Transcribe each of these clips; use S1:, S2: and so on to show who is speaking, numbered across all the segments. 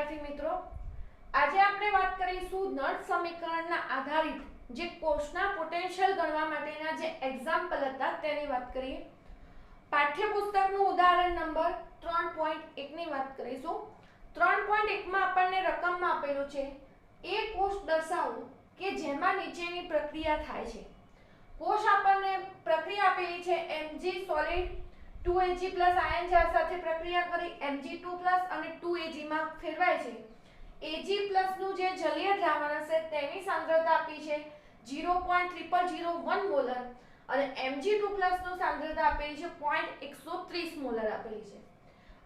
S1: વિદ્યાર્થી મિત્રો, આજે આપણે વાત કરીશું નળ સમીકરણના આધારિત જે કોષના પોટેન્શિયલ ગણવા માટેના જે એક્ઝામ્પલ હતા તેની વાત કરીએ. પાઠ્યપુસ્તકનું ઉદાહરણ નંબર 3.1 ની વાત કરીશું. 3.1 માં આપણને રકમમાં આપેલું છે એ કોષ દર્શાવો કે જેમાં નીચેની પ્રક્રિયા થાય છે. કોષ આપણને પ્રક્રિયા આપેલી છે Mg સોલિડ 2Ag આયન ક્ષાર સાથે પ્રક્રિયા કરી Mg2+ અને 2Ag માં ફેરવાય છે. Ag+ નું જે જલીય દ્રાવણ હશે તેની સાંદ્રતા આપી છે 0.0001 મોલર અને Mg2+ નું સાંદ્રતા આપેલી છે 0.130 મોલર આપેલી છે.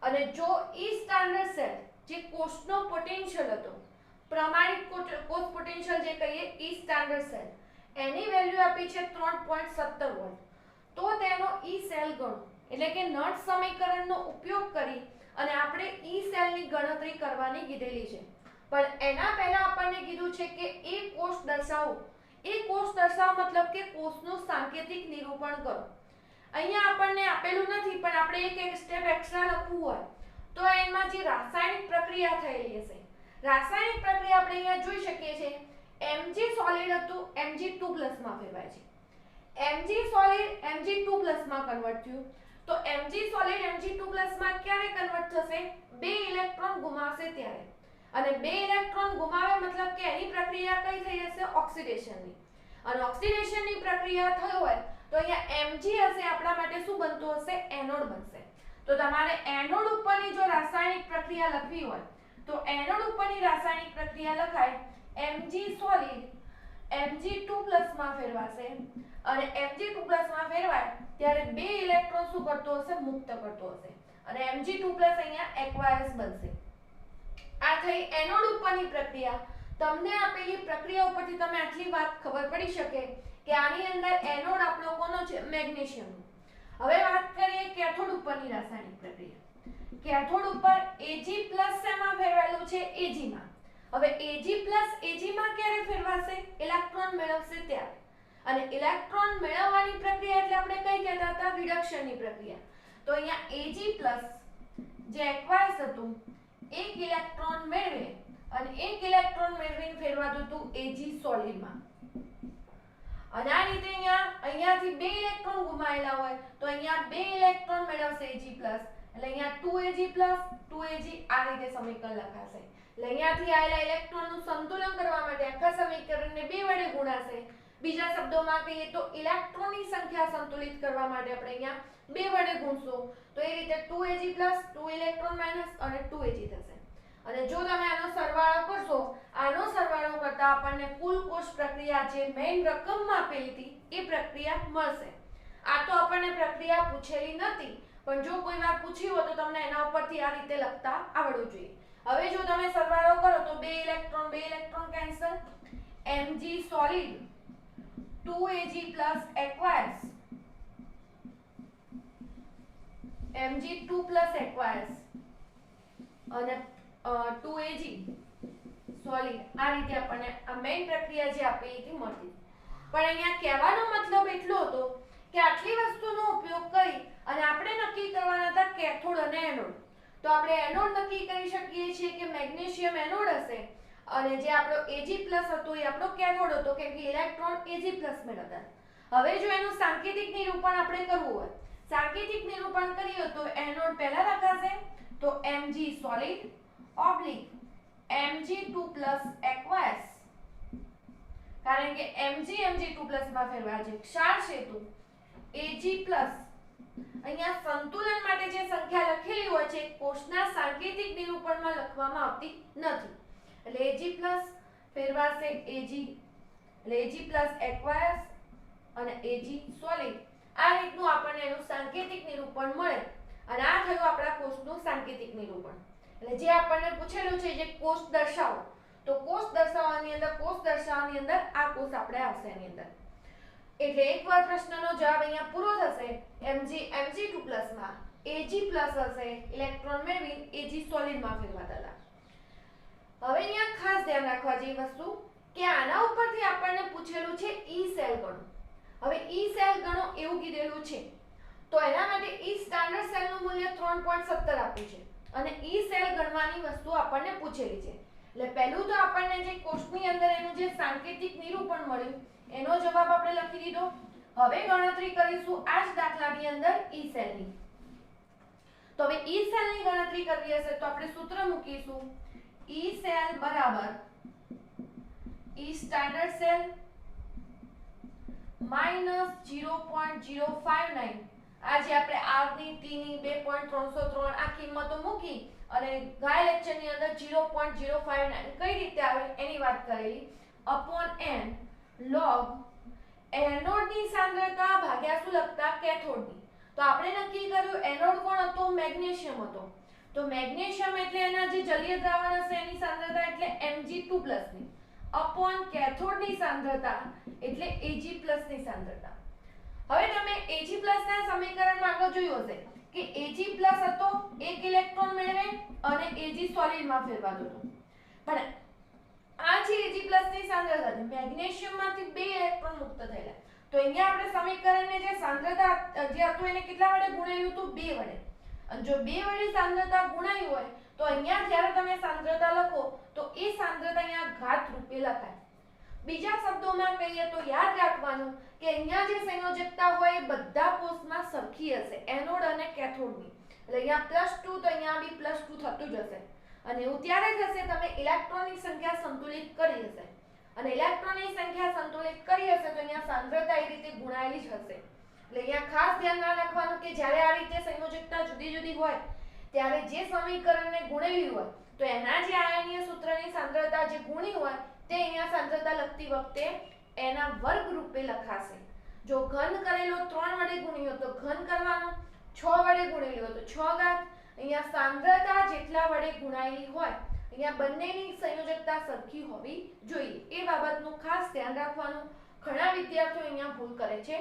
S1: અને જો E સ્ટાન્ડર્ડ સેલ જે કોષનો પોટેન્શિયલ હતો, પ્રમાણિત કોષ પોટેન્શિયલ જે કહીએ E સ્ટાન્ડર્ડ સેલ, એની વેલ્યુ આપી છે 3.17 વોલ્ટ, તો તેનો E સેલ ગણો એટલે કે નળ સમીકરણનો ઉપયોગ કરી અને આપણે E સેલની ગણતરી કરવાની કીધેલી છે. પણ એના પહેલા આપણને કીધું છે કે એ કોષ દર્શાવો. એ કોષ દર્શાવો મતલબ કે કોષનું સાંકેતિક નિરૂપણ કરો. અહીંયા આપણને આપેલું નથી પણ આપણે એક સ્ટેપ એક્સ્ટ્રા લખવું હોય તો એમાં જે રાસાયણિક પ્રક્રિયા થયેલી હશે, રાસાયણિક પ્રક્રિયા આપણે અહીંયા જોઈ શકીએ છીએ. Mg સોલિડ હતું Mg2+ માં ફેરવાય છે. Mg સોલિડ Mg2+ માં કન્વર્ટ થયું તો Mg સોલિડ Mg2+ માં ક્યારે કન્વર્ટ થશે? બે ઇલેક્ટ્રોન ગુમાવશે ત્યારે. અને બે ઇલેક્ટ્રોન ગુમાવે મતલબ કે એની પ્રક્રિયા કઈ થઈ જશે? ઓક્સિડેશનની. અને ઓક્સિડેશનની પ્રક્રિયા થઈ હોય તો અહીંયા Mg હશે આપણા માટે શું બનતું હશે? એનોડ બનશે. તો તમારે એનોડ ઉપરની જો રાસાયણિક પ્રક્રિયા લખવી હોય તો એનોડ ઉપરની રાસાયણિક પ્રક્રિયા લખાય Mg સોલિડ Mg2+ માં ફેરવાશે અને Mg2+ માં ફેરવાય ત્યારે બે ઇલેક્ટ્રોન શું કરતો હશે? મુક્ત કરતો હશે અને Mg2+ અહીંયા એક્વાયસ બનશે. આ થઈ એનોડ ઉપરની પ્રક્રિયા. તમને આપેલી પ્રક્રિયા ઉપરથી તમે આટલી વાત ખબર પડી શકે કે આની અંદર એનોડ આપણો કોનો છે? મેગ્નેશિયમ. હવે વાત કરીએ કેથોડ ઉપરની રાસાયણિક પ્રક્રિયા. કેથોડ ઉપર Ag+ શેમાં ફેરવાયેલું છે? Ag માં. હવે Ag+ Ag માં ક્યારે ફેરવાશે? ઇલેક્ટ્રોન મેળવશે ત્યારે. અને ઇલેક્ટ્રોન મેળવવાની પ્રક્રિયા એટલે આપણે કઈ કહેતા હતા? રિડક્શનની પ્રક્રિયા. તો અહીંયા Ag+ જે એક્વાયસ હતું એક ઇલેક્ટ્રોન મેળવે અને એક ઇલેક્ટ્રોન મેળવીને ફેરવાતું હતું Ag સોલિડમાં. અને આ રીતે અહીંયાથી બે ઇલેક્ટ્રોન ગુમાયેલા હોય તો અહીંયા બે ઇલેક્ટ્રોન મેળવશે Ag+, એટલે અહીંયા 2Ag+, 2Ag આ રીતે સમીકરણ લખાશે. એટલે અહીંયાથી આવેલા ઇલેક્ટ્રોનનું સંતુલન કરવા માટે આખા સમીકરણને 2 વડે ગુણાશે. બીજા શબ્દોમાં કહીએ તો ઇલેક્ટ્રોનની સંખ્યા સંતુલિત કરવા માટે આપણે અહીંયા 2 વડે ગુણશું તો એ રીતે 2Ag+, 2 ઇલેક્ટ્રોન માઈનસ અને 2Ag થશે. અને જો તમે આનો સરવાળો કરશો, આનો સરવાળો કરતા આપણને કુલ કોષ પ્રક્રિયા જે મેઈન રકમમાં આપેલી હતી એ પ્રક્રિયા મળશે. આ તો આપણને પ્રક્રિયા પૂછેલી નથી પણ જો કોઈ વાર પૂછી હોય તો તમને એના ઉપરથી આ રીતે લખતા આવડવું જોઈએ. હવે જો તમે સરવાળો કરો તો બે electron cancel. Mg solid 2Ag+ એક્વાયસ Mg2+ એક્વાયસ અને 2Ag સોલિડ આ રીતે આપણને આ મેઈન પ્રક્રિયા જે આપેલી હતી મળતી. પણ અહીંયા કહેવાનો મતલબ એટલો હતો કે આટલી વસ્તુનો ઉપયોગ કરી અને આપણે નક્કી કરવાના હતા કેથોડ અને એનોડ. તો આપણે એનોડ નક્કી કરી શકીએ છીએ કે મેગ્નેશિયમ એનોડ હશે અને જે આપણો Ag+ હતો એ આપણો કેથોડ હતો કેમ કે ઇલેક્ટ્રોન Ag+ મેળવતા. હવે જો એનું સાંકેતિક નિરૂપણ આપણે કરવું હોય, સાંકેતિક નિરૂપણ કરીએ તો એનોડ પહેલા લખાશે તો Mg સોલિડ ઓબ્લિક Mg2+ એક્વાયસ, કારણ કે Mg2+ માં ફેરવાય છે. ક્ષાર સેતુ Ag+. અહીંયા સંતુલન માટે જે સંખ્યા લખેલી હોય છે કોષના સાંકેતિક નિરૂપણમાં લખવામાં આવતી નથી. એટલે Ag+ ફેરવાશે Ag, એટલે Ag+ એક્વાયસ અને Ag સોલિડ. આ રીતનું આપણને એનું સાંકેતિક નિરૂપણ મળે અને આ થયું આપણા કોષનું સાંકેતિક નિરૂપણ. એટલે જે આપણને પૂછેલું છે જે કોષ દર્શાવો તો કોષ દર્શાવવાની અંદર આ કોષ આપણે આવશે એની અંદર. એટલે એકવાર પ્રશ્નનો જવાબ અહીંયા પૂરો થશે. Mg2+ માં Ag+ હશે, ઇલેક્ટ્રોન મેળવી Ag સોલિડમાં ફેરવાતા હતા. હવે અહીંયા ખાસ ધ્યાન રાખવા જેવી વસ્તુ કે આના ઉપરથી આપણને પૂછેલું છે E સેલ ગણો. હવે E સેલ ગણો એવું કીધેલું છે તો એના માટે E સ્ટાન્ડર્ડ સેલનું મૂલ્ય 3.17 આપ્યું છે. અને ઈ સેલ ગણવાની વસ્તુ આપણને પૂછેલી છે. એટલે પહેલું તો આપણને જે કોષ્ટકની અંદર એનું જે સાંકેતિક નિરૂપણ મળ્યું એનો જવાબ આપણે લખી દીધો. હવે ગણતરી કરીશું આ જ દાખલાની અંદર ઈ સેલની. તો હવે ઈ સેલની ગણતરી કરવી હશે તો આપણે સૂત્ર મૂકીશું ઈ સેલ બરાબર ઈ સ્ટાન્ડર્ડ સેલ માઈનસ 0.059 આ જે આપણે r ની t ની 2.303 આ કિંમતો મૂકી અને ગયા લેક્ચરની અંદર 0.059 કઈ રીતે આવે એની વાત કરેલી અપોન n log એનોડની સાંદ્રતા ભાગ્યા શું લખતા કેથોડની. તો આપણે નક્કી કર્યું એનોડ કોણ હતો મેગ્નેશિયમ હતો. તો મેગ્નેશિયમ એટલે એના જે જલીય દ્રાવણ હશે એની સાંદ્રતા એટલે Mg2+ ની અપોન કેથોડની સાંદ્રતા એટલે Ag+ ની સાંદ્રતા. હવે તમે Ag+ ના સમીકરણમાં આગળ જોયું હશે કે Ag+ હતો એક ઇલેક્ટ્રોન મેળવે અને Ag સોલિડમાં ફેરવાતો હતો. પણ આ જે Ag+ ની સાંદ્રતા છે મેગ્નેશિયમમાંથી 2 ઇલેક્ટ્રોન મુક્ત થયેલા. તો અહીંયા આપણે સમીકરણને જે સાંદ્રતા જે હતું એને કેટલા વડે ગુણેલું હતું 2 વડે. અને જો 2 વડે સાંદ્રતા ગુણાયું હોય તો અહીંયા જ્યારે તમે સાંદ્રતા લખો તો એ સાંદ્રતા અહીંયા ઘાત રૂપે લખાય. બીજા શબ્દોમાં કહીએ તો યાદ રાખવાનું કે અહીંયા જે સંયોજકતા હોય એ બધા કોષમાં સરખી હશે એનોડ અને કેથોડની. એટલે અહીંયા +2 તો અહીંયા બી +2 થતું જ હશે. અને એવું ત્યારે થશે તમે ઇલેક્ટ્રોનની સંખ્યા સંતુલિત કરી હશે. અને ઇલેક્ટ્રોનની સંખ્યા સંતુલિત કરી હશે તો અહીંયા સાંદ્રતા એ રીતે ગુણાયેલી જ હશે. એટલે અહીંયા ખાસ ધ્યાન રાખવાનું કે જ્યારે આ રીતે સંયોજકતા જુદી જુદી હોય ત્યારે જે સમીકરણને ગુણેલી હોય તો એના જે આયનીય સૂત્રની સાંદ્રતા જે ગુણી હોય તે અહીંયા સાંદ્રતા લખતી વખતે એના વર્ગ રૂપે લખાશે. જો ઘન કરેલો 3 વડે ગુણ્યો તો ઘન કરવાનો, 6 વડે ગુણેલો તો 6 ઘાત. અહીંયા સાંદ્રતા જેટલા વડે ગુણાયેલી હોય અહીંયા બંનેની સંયોજકતા સરખી હોવી જોઈએ. એ બાબતનું ખાસ ધ્યાન રાખવાનું. ઘણા વિદ્યાર્થીઓ અહીંયા ભૂલ કરે છે.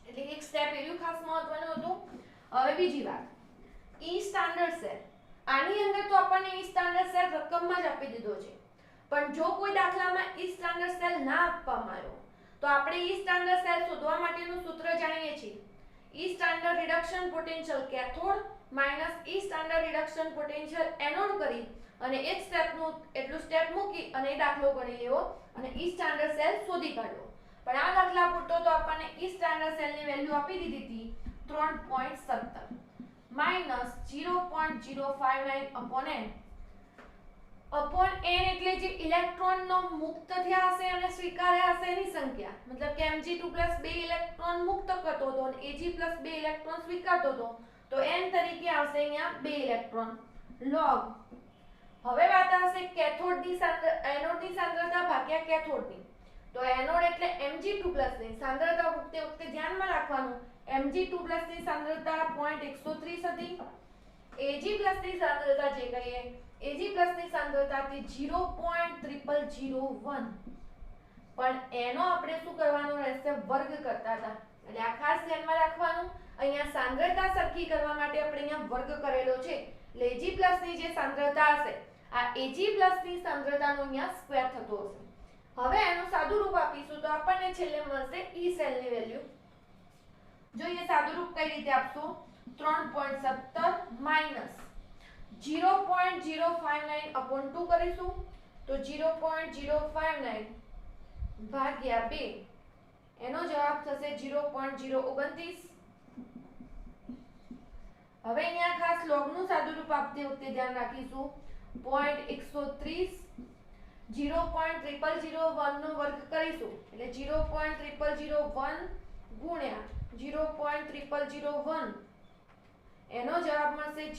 S1: એટલે એક સ્ટેપ એવું ખાસ મહત્વનું હતું. હવે બીજી વાત ઈ સ્ટાન્ડર્ડ સેલ. આની અંદર તો આપણને ઈ સ્ટાન્ડર્ડ સેલ રકમમાં જ આપી દીધો છે. પણ જો કોઈ દાખલામાં ઈ સ્ટાન્ડર્ડ સેલ ના આપવામાં આવ્યો તો આપણે ઈ સ્ટાન્ડર્ડ સેલ શોધવા માટેનું સૂત્ર જાણીએ છીએ. E standard reduction potential cathode minus E standard reduction potential anode કરી અને એક સ્ટેપનું એટલું સ્ટેપ મૂકી અને એ દાખલો ગણી લેવો અને ઈ સ્ટાન્ડર્ડ સેલ શોધી કાઢવો. પણ આ દાખલા પૂરતો તો આપણને ઈ સ્ટાન્ડર્ડ સેલની વેલ્યુ આપી દીધી હતી 3.17 minus 0.059 upon n. Upon n એટલે જે ઇલેક્ટ્રોનનો મુક્ત થયા હશે અને સ્વીકાર્યા હશે એની સંખ્યા. મતલબ કે Mg2+ 2 ઇલેક્ટ્રોન મુક્ત કરતો હતો અને Ag+ 2 ઇલેક્ટ્રોન સ્વીકારતો હતો તો n તરીકે આવશે અહીંયા 2 ઇલેક્ટ્રોન log. હવે વાત આવશે કેથોડની એનોડની સાંદ્રતા ભાગ્યા કેથોડની. તો એનોડ એટલે Mg2+ ની સાંદ્રતા વખતે ધ્યાનમાં રાખવાનું Mg2+ ની સાંદ્રતા 0.130 હતી. Ag+ ની સાંદ્રતા જે કહીએ Ag+ ની સાંદ્રતા હતી 0.0001. પણ એનો આપણે શું કરવાનો રહેશે વર્ગ કરતા હતા. એટલે આ ખાસ ધ્યાનમાં રાખવાનું. અહીંયા સાંદ્રતા સરખી કરવા માટે આપણે અહીંયા વર્ગ કરેલો છે. એટલે Ag+ ની જે સાંદ્રતા હશે આ Ag+ ની સાંદ્રતાનો અહીંયા સ્ક્વેર થતો હશે. હવે એનું સાદું રૂપ આપીશું તો આપણને છેલ્લે મળશે ઈ સેલની વેલ્યુ. જોઈએ સાદું રૂપ કઈ રીતે આપશું 3.17 માઈનસ 0.059 અપોન 2 કરીશું તો 0.059 ભાગ્યા 2 એનો જવાબ થશે 0.029. હવે અહીંયા ખાસ લોગનું સાદું રૂપ આપતી વખતે ધ્યાન રાખીશું 0.130 0.0001 નો વર્ગ કરીશું એટલે 0.0001 ગુણ્યા 0.0001 એનો જવાબ મળશે 0.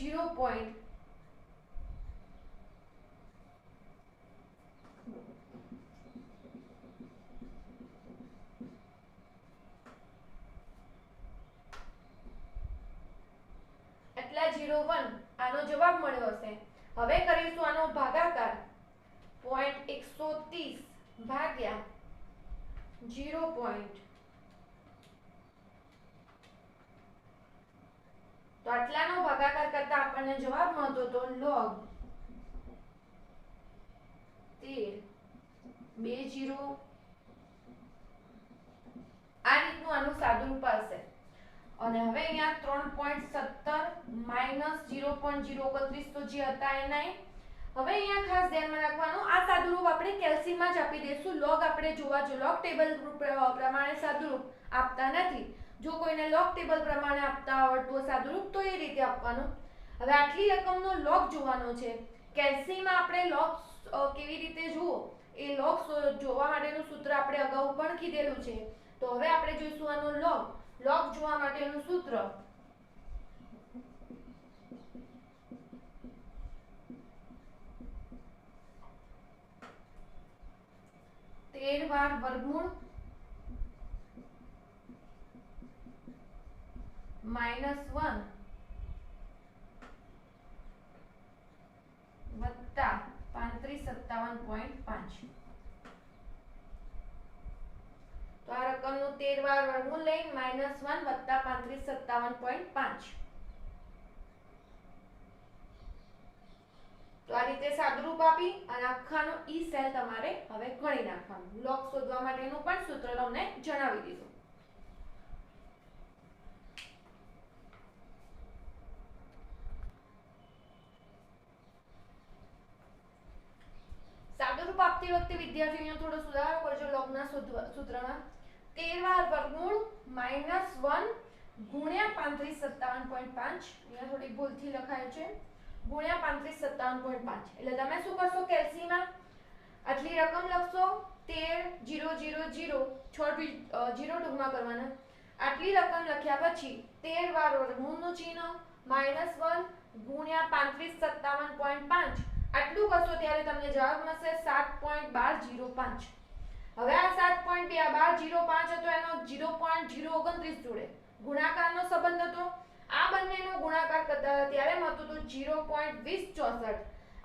S1: એટલા 01 આનો જવાબ મળ્યો હશે. હવે કરીશું આનો ભાગાકાર 0.130 ભાગ્યા 0. તો આટલાનો ભાગાકાર કરતા આપણને જવાબ મળતો તો log 13 20. આ રીતનું આનું સાદું રૂપ આવશે. અને હવે અહીંયા 3.17 માઈનસ 0.031 તો જે હતા એ નહીં. હવે અહીંયા ખાસ ધ્યાનમાં રાખવાનું આ સાદુરૂપ આપણે કેલ્સીમાં જ આપી દઈશું. લોગ આપણે જોવા જો લોગ ટેબલ પ્રમાણે સાદુરૂપ આપતા નથી. જો કોઈને લોગ ટેબલ પ્રમાણે આપતા આવડતું સાદુરૂપ તો એ રીતે આપવાનું. હવે આટલી રકમનો લોગ જોવાનો છે. કેલ્સીમાં આપણે લોગ કેવી રીતે જુઓ એ લોગ જોવા માટેનું સૂત્ર આપણે અગાઉ પણ કીધેલું છે. તો હવે આપણે જોઈશું આનો લોગ. લોગ જોવા માટેનું સૂત્ર 13 વાર વર્ગમૂળ -1 વત્તા 3557.5. તો આ રકમનું 13 વાર વર્ગમૂળ લઈને -1 વત્તા 3557.5. તો આ રીતે સાદુરૂપ આપી અને આખાનો ઈ સેલ તમારે હવે ગણી નાખવાનું. લોગ શોધવા માટેનું પણ સૂત્ર તમને જણાવી દીધું. સાદુરૂપ આપતી વખતે વિદ્યાર્થીઓ થોડો સુધારો કરજો લોગના સૂત્રમાં. 13 વાર વર્ગમૂળ -1 ગુણ્યા 3557.5. અહીંયા થોડી ભૂલથી લખાયું છે ગુણ્યા 3557.5. એટલે તમે શું કરશો કેલ્સીમાં આટલી રકમ લખશો 13 0 0 0 0 ટૂંકમાં કરવાના. આટલી રકમ લખ્યા પછી 13 વાર વર્ગમૂળનું ચિહ્ન -1 ગુણ્યા 3557.5 આટલું કરશો ત્યારે તમને જવાબ મળશે 7.1205. હવે આ 7.1205 હતો એનો 0.029 જોડે ગુણાકારનો સંબંધ હતો. આ બંનેનો ગુણાકાર કરતા ત્યારે મળતું હતું 0.2064.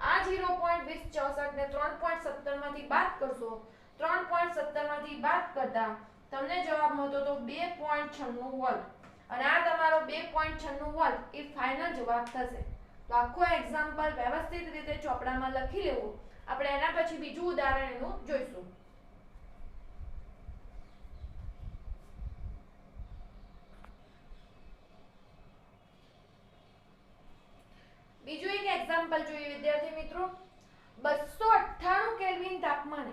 S1: આ 0.2064 ને 3.17 માંથી બાદ કરશો. 3.17 માંથી બાદ કરતા તમને જવાબ મળતો હતો 2.96 વોલ્ટ. અને આ તમારો 2.96 વોલ્ટ એ ફાઇનલ જવાબ થશે. તો આખો એક્ઝામ્પલ વ્યવસ્થિત રીતે ચોપડામાં લખી લેવું. આપણે એના પછી બીજું ઉદાહરણ એનું જોઈશું. બીજું એક એક્ઝામ્પલ જોઈએ વિદ્યાર્થી મિત્રો. 298 કેલ્વિન તાપમાને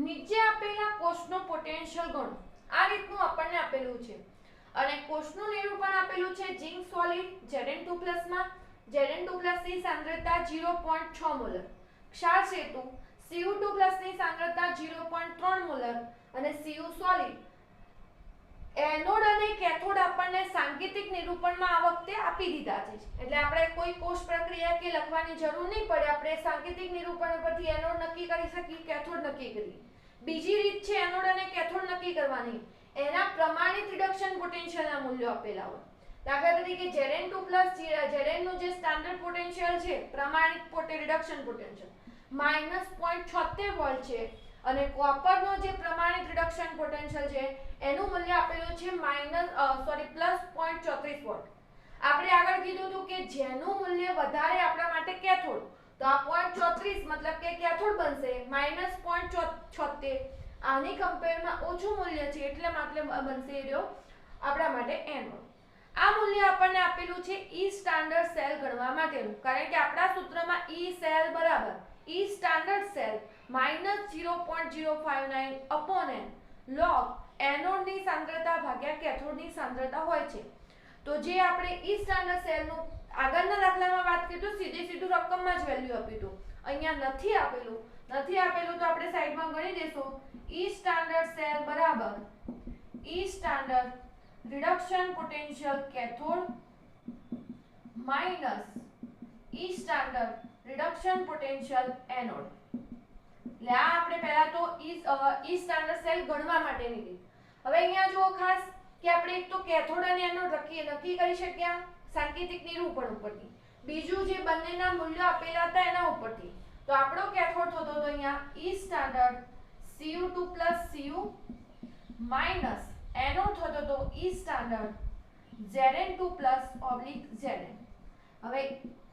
S1: નીચે આપેલા કોષનો પોટેન્શિયલ ગણો. આ રીતનું આપણને આપેલું છે અને કોષનું નિરૂપણ આપેલું છે ઝિંક સોલિડ Zn2+ માં. Zn2+ ની સાંદ્રતા 0.6 મોલર. ક્ષાર સેતુ Cu2+ ની સાંદ્રતા 0.3 મોલર અને Cu સોલિડ. એનોડ અને કેથોડ આપણને સાંકેતિક નિરૂપણમાં આ વખતે આપી દીધા છે. એટલે આપણે કોઈ કોષ પ્રક્રિયા કે લખવાની જરૂર નહીં પડે. આપણે સાંકેતિક નિરૂપણ પરથી એનોડ નક્કી કરી શકીએ, કેથોડ નક્કી કરી. બીજી રીત છે એનોડ અને કેથોડ નક્કી કરવાની. એના પ્રમાણિત રિડક્શન પોટેન્શિયલના મૂલ્યો આપેલા હોય. દાખલા તરીકે Zn2+ Zn નું જે સ્ટાન્ડર્ડ પોટેન્શિયલ છે પ્રમાણિત રિડક્શન પોટેન્શિયલ -0.76 વોલ્ટ છે અને કોપરનો જે પ્રમાણિત રિડક્શન પોટેન્શિયલ છે એનું મૂલ્ય આપેલું છે +0.34 વોલ્ટ. આપણે આગળ કીધું હતું કે જેનું મૂલ્ય વધારે આપણા માટે કેથોડ. તો આ 0.34 મતલબ કે કેથોડ બનશે -0.76. આની કમ્પેરમાં ઓછું મૂલ્ય છે એટલે મતલબ બનશે રહ્યો આપણા માટે એનોડ. આ મૂલ્ય આપણને આપેલું છે ઈ સ્ટાન્ડર્ડ સેલ ગણવા માટેનું. કારણ કે આપણા સૂત્રમાં ઈ સેલ બરાબર E standard cell -0.059 n log એનોડની સાંદ્રતા ભાગ્યા કેથોડની સાંદ્રતા હોય છે. તો જે આપણે ઈ સ્ટાન્ડર્ડ સેલનું આગળના દાખલામાં વાત કરી તો સીધું રકમમાં જ વેલ્યુ આપ્યું હતું. અહીંયા નથી આપેલું તો આપણે સાઈડમાં ગણી દઈશું. ઈ સ્ટાન્ડર્ડ સેલ બરાબર E standard reduction potential cathode minus E standard reduction potential anode. એટલે આ આપણે પહેલા તો ઈ સ્ટાન્ડર્ડ સેલ ગણવા માટેની રીત. હવે અહીંયા જુઓ ખાસ કે આપણે એક તો કેથોડ અને એનોડ નક્કી કરી શક્યા સાંકેતિક નિરૂપણ ઉપરથી. બીજું જે બંનેના મૂલ્યો આપેલા હતા એના ઉપરથી. તો આપણો કેથોડ થતો હતો અહીંયા E standard Cu2+ Cu minus anode થતો હતો ઈ સ્ટાન્ડર્ડ Zn2+ Zn. હવે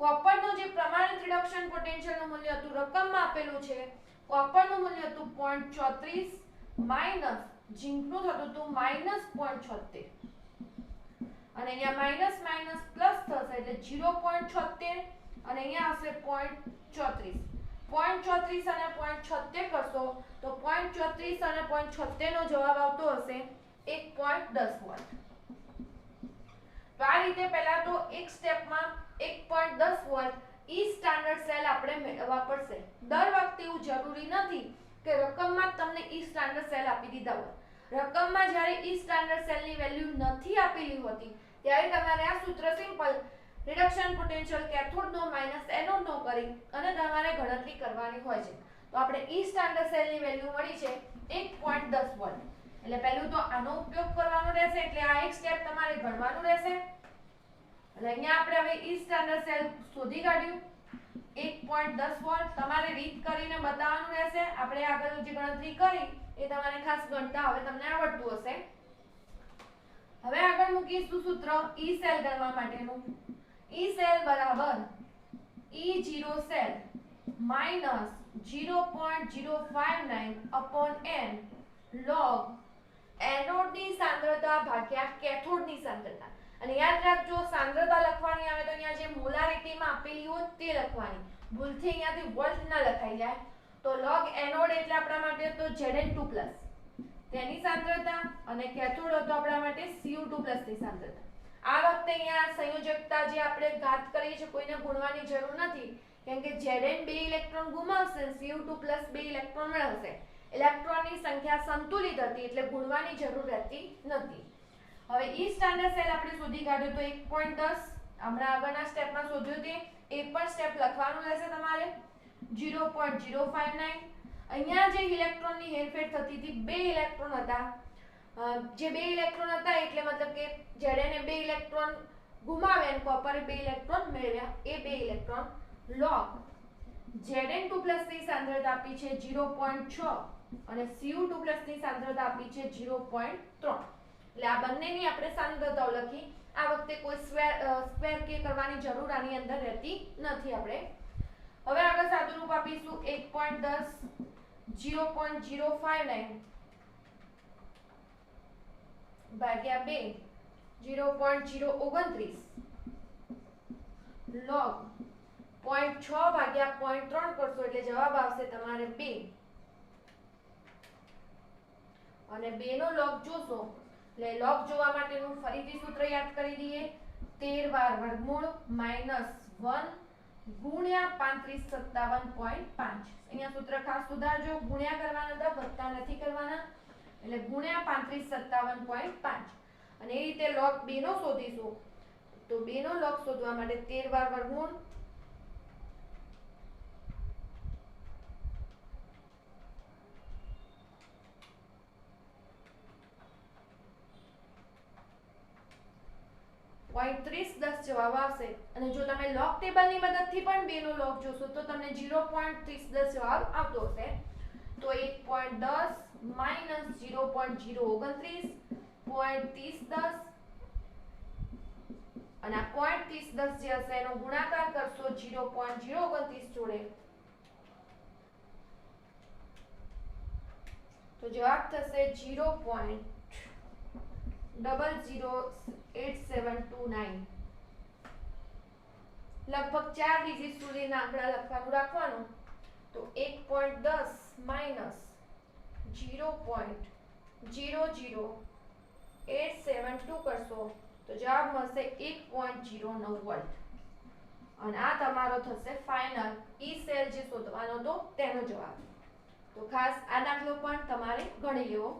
S1: કોપરનો જે પ્રમાણિત રિડક્શન પોટેન્શિયલનું મૂલ્ય હતું રકમમાં આપેલું છે. કોપરનું મૂલ્ય હતું 0.34 માઈનસ ઝિંકનું થતું હતું -0.76. અને અને અહીંયા માઈનસ માઈનસ પ્લસ થશે એટલે 0.76 અને અહીંયા આવશે 0.34. 0.34 અને 0.76 કરશો તો 0.34 અને 0.76 નો જવાબ આવતો હશે 1.10 વોલ્ટ. તો આ રીતે પહેલા તો એક સ્ટેપમાં 1.10 વોલ્ટ ઈ સ્ટાન્ડર્ડ સેલ આપણે મેળવવા પડશે. દર વખતે એવું જરૂરી નથી કે રકમમાં તમને ઈ સ્ટાન્ડર્ડ સેલ આપી દીધા હોય. રકમમાં જ્યારે ઈ સ્ટાન્ડર્ડ સેલની વેલ્યુ નથી આપેલી હોતી ત્યારે તમારે આ સૂત્ર સિમ્પલ રિડક્શન પોટેન્શિયલ કેથોડનો માઈનસ એનોડનો કરી અને તમારે ગણતરી કરવાની હોય છે. તો આપણે ઈ સ્ટાન્ડર્ડ સેલની વેલ્યુ મળી છે 1.10 વોલ્ટ. એટલે પહેલું તો આનો ઉપયોગ કરવાનો રહેશે એટલે આ એક સ્ટેપ તમારે ગણવાનું રહેશે. એટલે અહીંયા આપણે હવે ઈ સ્ટાન્ડર્ડ સેલ શોધી કાઢ્યું 1.10 વોલ્ટ. તમારે રીત કરીને બતાવવાનું રહેશે. આપણે આગળ જે ગણતરી કરી એ તમારે ખાસ ગણતા હવે તમને આવડતું હશે. હવે આગળ મૂકીશું સૂત્ર ઈ સેલ ગણવા માટેનું. ઈ સેલ બરાબર E0 cell minus 0.059 upon n log એનોડની સાંદ્રતા ભાગ્યા કેથોડની સાંદ્રતા. અને યાદ રાખજો સાંદ્રતા લખવાની આવે તો અહીંયા જે મોલારિટીમાં આપેલી હોય તે લખવાની. ભૂલથી અહીંયાથી વોલ્ટ ના લખાઈ જાય. તો log એનોડ એટલે આપણા માટે તો Zn2+ તેની સાંદ્રતા અને કેથોડ હતો આપણા માટે Cu2+ ની સાંદ્રતા. આ વખતે અહીંયા સંયોજકતા જે આપણે ઘાત કરીએ છીએ કોઈને ગુણવાની જરૂર નથી કેમ કે Zn 2 ઇલેક્ટ્રોન ગુમાવશે Cu2+ 2 ઇલેક્ટ્રોન મેળવશે. ઇલેક્ટ્રોનની સંખ્યા સંતુલિત હતી એટલે ગુણવાની જરૂર રહેતી નથી. હવે ઈ સ્ટાન્ડર્ડ સેલ આપણે શોધી કાઢ્યો તો 1.10 હમણાં આગળના સ્ટેપમાં શોધ્યું તે એ પણ સ્ટેપ લખવાનું રહેશે તમારે 0.059. અહીંયા જે ઇલેક્ટ્રોનની હેરફેર થતી હતી બે ઇલેક્ટ્રોન હતા. જે બે ઇલેક્ટ્રોન હતા એટલે મતલબ કે Zn એ બે ઇલેક્ટ્રોન ગુમાવ્યા અને કોપરે બે ઇલેક્ટ્રોન મેળવ્યા. એ બે ઇલેક્ટ્રોન log Zn2+ ની સાંદ્રતા આપી છે 0.6 અને Cu2+ ની સાંદ્રતા આપી છે 0.3. એટલે આ બંનેની આપણે સાંદ્રતાઓ લખી. આ વખતે કોઈ સ્ક્વેર કે કરવાની જરૂર આની અંદર રહેતી નથી આપણે. હવે આગળ સાદુરૂપ આપીશું 1.10 0.059 ભાગ્યા 2 0.029 log 0.6 ભાગ્યા 0.3 કરશો એટલે જવાબ આવશે તમારે 2 અને 2 નો log જોશો એટલે log જોવા માટેનું ફરીથી સૂત્ર યાદ કરી દઈએ 13 વાર વર્ગમૂળ -1 ગુણ્યા 3557.5. અહીંયા સૂત્ર ખાસ સુધારજો. ગુણ્યા કરવાના હતા વત્તા નથી કરવાના એટલે ગુણ્યા 3557.5 અને એ રીતે log 2 નો શોધીશું. તો 2 નો log શોધવા માટે 13 વાર વર્ગમૂળ .3010 જવાબ આવશે. અને જો તમે log ટેબલની મદદથી પણ 2 નો log જોશો તો તમને 0.3010 જવાબ આવતો હશે. તો 1.10 - 0.029 0.3010 અને આ 0.3010 જે હશે એનો ગુણાકાર કરશો 0.029 જોડે તો જવાબ થશે 0.008729. લગભગ 4 ડિજિટ સુધીના આંકડા લખવાનું રાખવાનું. તો 1.10 - 0.00872 કરશો તો જવાબ મળશે 1.09 વોલ્ટ. અને આ તમારો થશે ફાઇનલ ઈ સેલ જે શોધવાનો હતો તેનો જવાબ. તો ખાસ આ દાખલો પણ તમારે ગણી લેવો